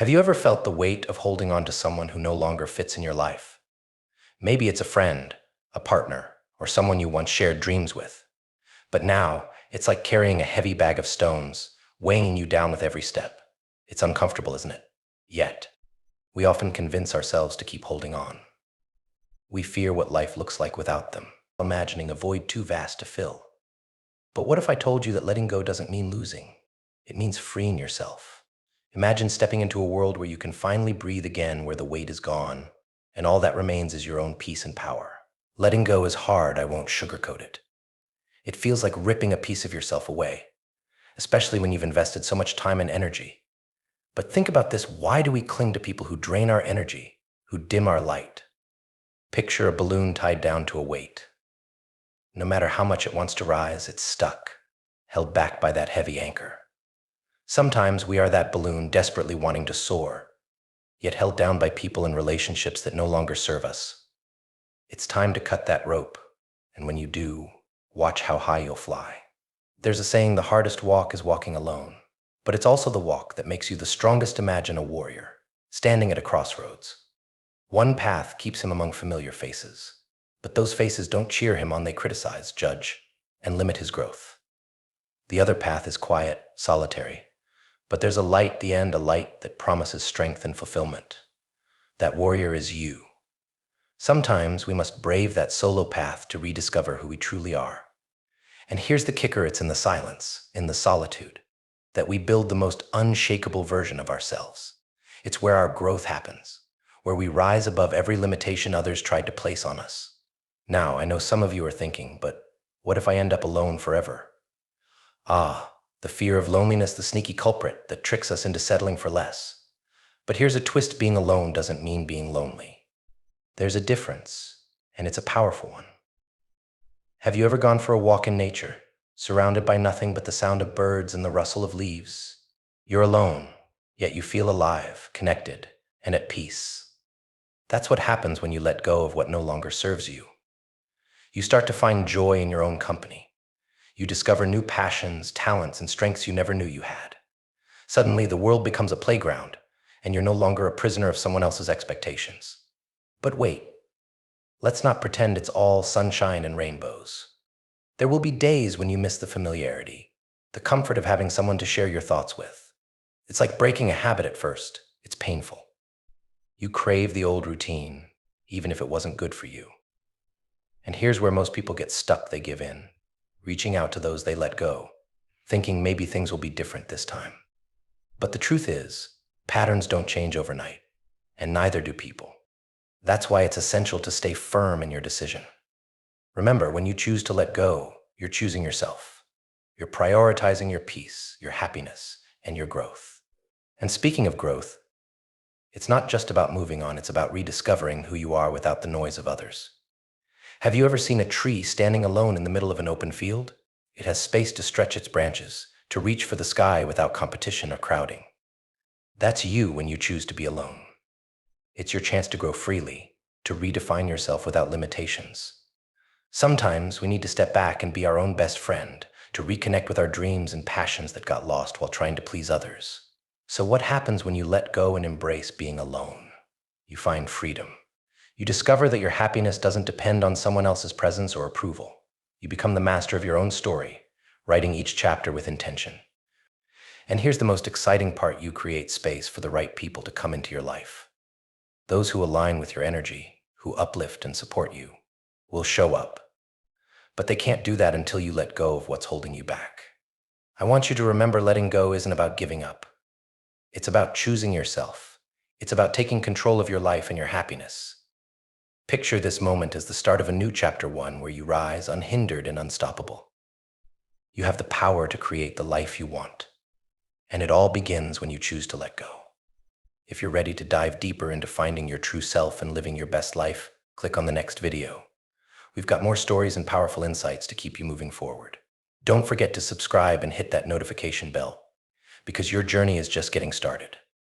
Have you ever felt the weight of holding on to someone who no longer fits in your life? Maybe it's a friend, a partner, or someone you once shared dreams with. But now, it's like carrying a heavy bag of stones, weighing you down with every step. It's uncomfortable, isn't it? Yet, we often convince ourselves to keep holding on. We fear what life looks like without them, imagining a void too vast to fill. But what if I told you that letting go doesn't mean losing? It means freeing yourself. Imagine stepping into a world where you can finally breathe again, where the weight is gone, and all that remains is your own peace and power. Letting go is hard, I won't sugarcoat it. It feels like ripping a piece of yourself away, especially when you've invested so much time and energy. But think about this, why do we cling to people who drain our energy, who dim our light? Picture a balloon tied down to a weight. No matter how much it wants to rise, it's stuck, held back by that heavy anchor. Sometimes we are that balloon desperately wanting to soar, yet held down by people and relationships that no longer serve us. It's time to cut that rope, and when you do, watch how high you'll fly. There's a saying, the hardest walk is walking alone, but it's also the walk that makes you the strongest. Imagine a warrior, standing at a crossroads. One path keeps him among familiar faces, but those faces don't cheer him on, they criticize, judge, and limit his growth. The other path is quiet, solitary, but there's a light at the end, a light that promises strength and fulfillment. That warrior is you. Sometimes we must brave that solo path to rediscover who we truly are. And here's the kicker, it's in the silence, in the solitude, that we build the most unshakable version of ourselves. It's where our growth happens, where we rise above every limitation others tried to place on us. Now, I know some of you are thinking, but what if I end up alone forever? The fear of loneliness, the sneaky culprit that tricks us into settling for less. But here's a twist, being alone doesn't mean being lonely. There's a difference, and it's a powerful one. Have you ever gone for a walk in nature, surrounded by nothing but the sound of birds and the rustle of leaves? You're alone, yet you feel alive, connected, and at peace. That's what happens when you let go of what no longer serves you. You start to find joy in your own company. You discover new passions, talents, and strengths you never knew you had. Suddenly, the world becomes a playground, and you're no longer a prisoner of someone else's expectations. But wait, let's not pretend it's all sunshine and rainbows. There will be days when you miss the familiarity, the comfort of having someone to share your thoughts with. It's like breaking a habit at first. It's painful. You crave the old routine, even if it wasn't good for you. And here's where most people get stuck, they give in, reaching out to those they let go, thinking maybe things will be different this time. But the truth is, patterns don't change overnight, and neither do people. That's why it's essential to stay firm in your decision. Remember, when you choose to let go, you're choosing yourself. You're prioritizing your peace, your happiness, and your growth. And speaking of growth, it's not just about moving on, it's about rediscovering who you are without the noise of others. Have you ever seen a tree standing alone in the middle of an open field? It has space to stretch its branches, to reach for the sky without competition or crowding. That's you when you choose to be alone. It's your chance to grow freely, to redefine yourself without limitations. Sometimes we need to step back and be our own best friend, to reconnect with our dreams and passions that got lost while trying to please others. So what happens when you let go and embrace being alone? You find freedom. You discover that your happiness doesn't depend on someone else's presence or approval. You become the master of your own story, writing each chapter with intention. And here's the most exciting part, you create space for the right people to come into your life. Those who align with your energy, who uplift and support you, will show up. But they can't do that until you let go of what's holding you back. I want you to remember, letting go isn't about giving up. It's about choosing yourself. It's about taking control of your life and your happiness. Picture this moment as the start of a new chapter, one where you rise unhindered and unstoppable. You have the power to create the life you want. And it all begins when you choose to let go. If you're ready to dive deeper into finding your true self and living your best life, click on the next video. We've got more stories and powerful insights to keep you moving forward. Don't forget to subscribe and hit that notification bell, because your journey is just getting started.